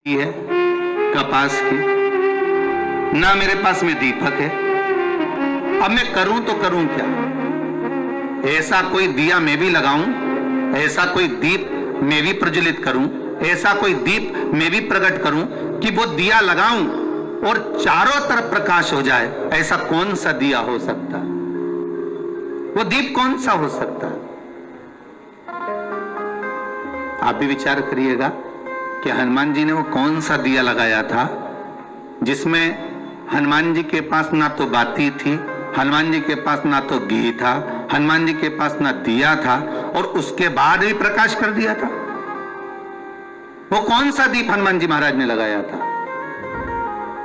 है कपास की, ना मेरे पास में दीपक है। अब मैं करूं तो करूं क्या? ऐसा कोई दिया मैं भी लगाऊं, ऐसा कोई दीप मैं भी प्रज्वलित करूं, ऐसा कोई दीप मैं भी प्रकट करूं कि वो दिया लगाऊं और चारों तरफ प्रकाश हो जाए। ऐसा कौन सा दिया हो सकता है? वो दीप कौन सा हो सकता है? आप भी विचार करिएगा कि हनुमान जी ने वो कौन सा दिया लगाया था जिसमें हनुमान जी के पास ना तो बाती थी, हनुमान जी के पास ना तो घी था, हनुमान जी के पास ना दिया था, और उसके बाद भी प्रकाश कर दिया था। वो कौन सा दीप हनुमान जी महाराज ने लगाया था?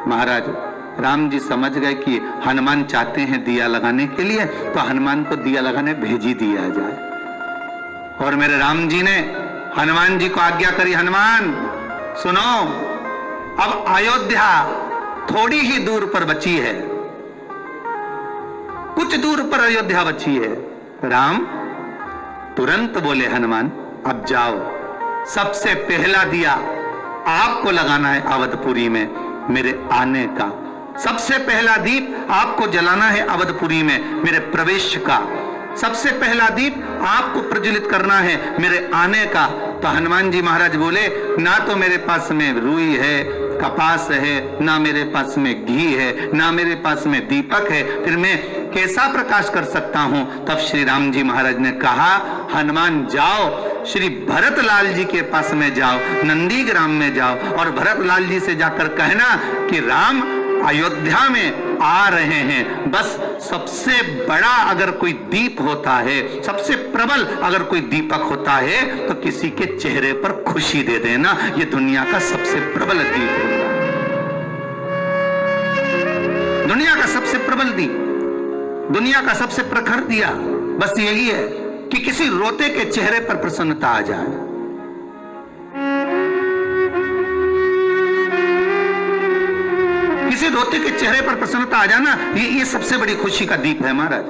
महाराज राम जी समझ गए कि हनुमान चाहते हैं दिया लगाने के लिए, तो हनुमान को दिया लगाने भेज ही दिया जाए। और मेरे राम जी ने हनुमान जी को आज्ञा करी, हनुमान सुनो, अब अयोध्या थोड़ी ही दूर पर बची है, कुछ दूर पर अयोध्या बची है। राम तुरंत बोले, हनुमान अब जाओ, सबसे पहला दिया आपको लगाना है अवधपुरी में मेरे आने का। सबसे पहला दीप आपको जलाना है अवधपुरी में मेरे प्रवेश का। सबसे पहला दीप आपको प्रज्वलित करना है मेरे आने का। तो हनुमान जी महाराज बोले, ना तो मेरे पास में रुई है, कपास है, ना मेरे पास में घी है, ना मेरे पास में दीपक है, फिर मैं कैसा प्रकाश कर सकता हूं? तब श्री राम जी महाराज ने कहा, हनुमान जाओ, श्री भरत लाल जी के पास में जाओ, नंदी ग्राम में जाओ, और भरत लाल जी से जाकर कहना कि राम अयोध्या में आ रहे हैं। बस सबसे बड़ा अगर कोई दीप होता है, सबसे प्रबल अगर कोई दीपक होता है, तो किसी के चेहरे पर खुशी दे देना। ये दुनिया का सबसे प्रबल दीप होता है, दुनिया का सबसे प्रबल दीप, दुनिया का सबसे प्रखर दिया। बस यही है कि किसी रोते के चेहरे पर प्रसन्नता आ जाए। किसी रोते के चेहरे पर प्रसन्नता आ जाना, ये सबसे बड़ी खुशी का दीप है महाराज।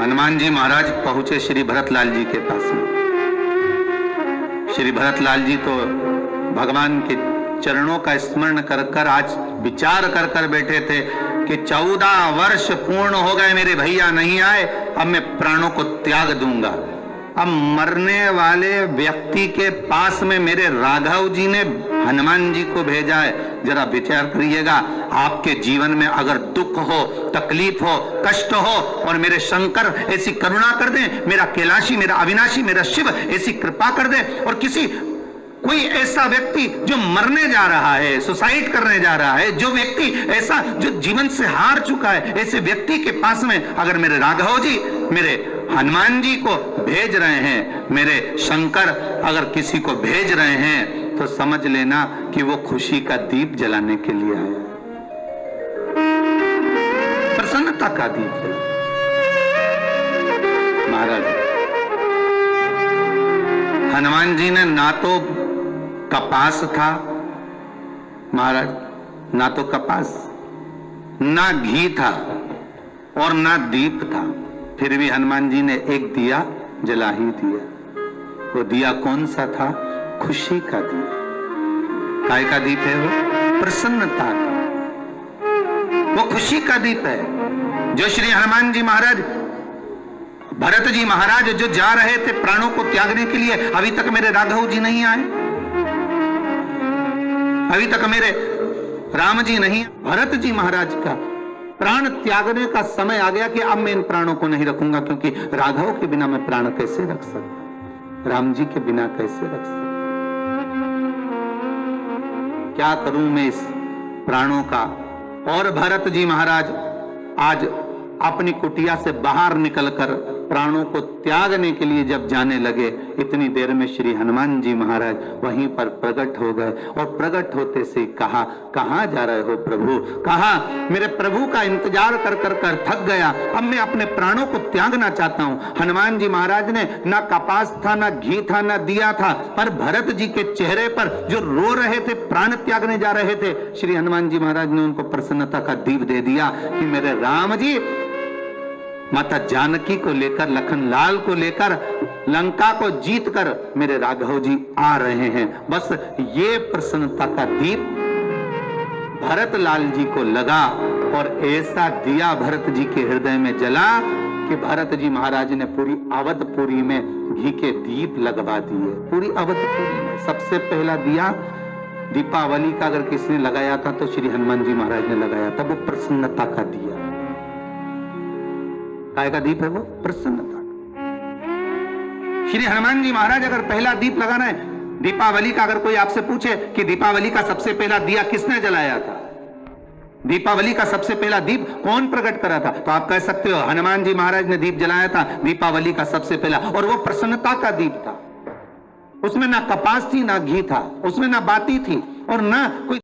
हनुमान जी महाराज पहुंचे श्री भरतलाल जी के पास में। श्री भरतलाल जी तो भगवान के चरणों का स्मरण कर कर आज विचार कर कर बैठे थे कि 14 वर्ष पूर्ण हो गए, मेरे भैया नहीं आए, अब मैं प्राणों को त्याग दूंगा। अब मरने वाले व्यक्ति के पास में मेरे राघव जी ने हनुमान जी को भेजा है। जरा विचार करिएगा, आपके जीवन में अगर दुख हो, तकलीफ हो, कष्ट हो, और मेरे शंकर ऐसी करुणा कर दें, मेरा कैलाशी, मेरा अविनाशी, मेरा शिव ऐसी कृपा कर दे, और किसी कोई ऐसा व्यक्ति जो मरने जा रहा है, सुसाइड करने जा रहा है, जो व्यक्ति ऐसा जो जीवन से हार चुका है, ऐसे व्यक्ति के पास में अगर मेरे राघव जी, मेरे हनुमान जी को भेज रहे हैं, मेरे शंकर अगर किसी को भेज रहे हैं, तो समझ लेना कि वो खुशी का दीप जलाने के लिए आया, प्रसन्नता का दीप जला। महाराज हनुमान जी ने ना तो कपास था महाराज, ना तो कपास, ना घी था, और ना दीप था, फिर भी हनुमान जी ने एक दिया जला ही दिया। वो दिया कौन सा था? खुशी का दिया। काय का दीप है वो? प्रसन्नता का। वो खुशी का दीप है जो श्री हनुमान जी महाराज, भरत जी महाराज जो जा रहे थे प्राणों को त्यागने के लिए, अभी तक मेरे राघव जी नहीं आए, अभी तक मेरे राम जी नहीं। भरत जी महाराज का प्राण त्यागने का समय आ गया कि अब मैं इन प्राणों को नहीं रखूंगा, क्योंकि राघव के बिना मैं प्राण कैसे रख सकता, राम जी के बिना कैसे रख सकता, क्या करूं मैं इस प्राणों का। और भरत जी महाराज आज अपनी कुटिया से बाहर निकलकर प्राणों को त्यागने के लिए जब जाने लगे, इतनी देर में श्री हनुमान जी महाराज वहीं पर प्रकट हो गए, और प्रकट होते से कहा, कहां जा रहे हो प्रभु? कहा, मेरे प्रभु का इंतजार कर कर कर थक गया, अब मैं अपने प्राणों को त्यागना चाहता हूं। हनुमान जी महाराज ने ना कपास था, ना घी था, ना दिया था, पर भरत जी के चेहरे पर जो रो रहे थे, प्राण त्यागने जा रहे थे, श्री हनुमान जी महाराज ने उनको प्रसन्नता का दीप दे दिया कि मेरे राम जी माता जानकी को लेकर, लखनलाल को लेकर लंका को जीतकर मेरे राघव जी आ रहे हैं। बस ये प्रसन्नता का दीप भरत लाल जी को लगा और ऐसा दिया भरत जी के हृदय में जला कि भरत जी महाराज ने पूरी अवधपुरी में घी के दीप लगवा दिए। पूरी अवधपुरी में सबसे पहला दिया दीपावली का अगर किसी ने लगाया था तो श्री हनुमान जी महाराज ने लगाया था। वो प्रसन्नता का दिया, काय का दीप है वो? प्रसन्नता का। श्री हनुमान जी महाराज अगर पहला दीप लगाना है दीपावली का, अगर कोई आपसे पूछे कि दीपावली का सबसे पहला दिया किसने जलाया था, दीपावली का सबसे पहला दीप कौन प्रकट करा था, तो आप कह सकते हो हनुमान जी महाराज ने दीप जलाया था दीपावली का सबसे पहला। और वो प्रसन्नता का दीप था, उसमें ना कपास थी ना घी था, उसमें ना बाती थी और ना कोई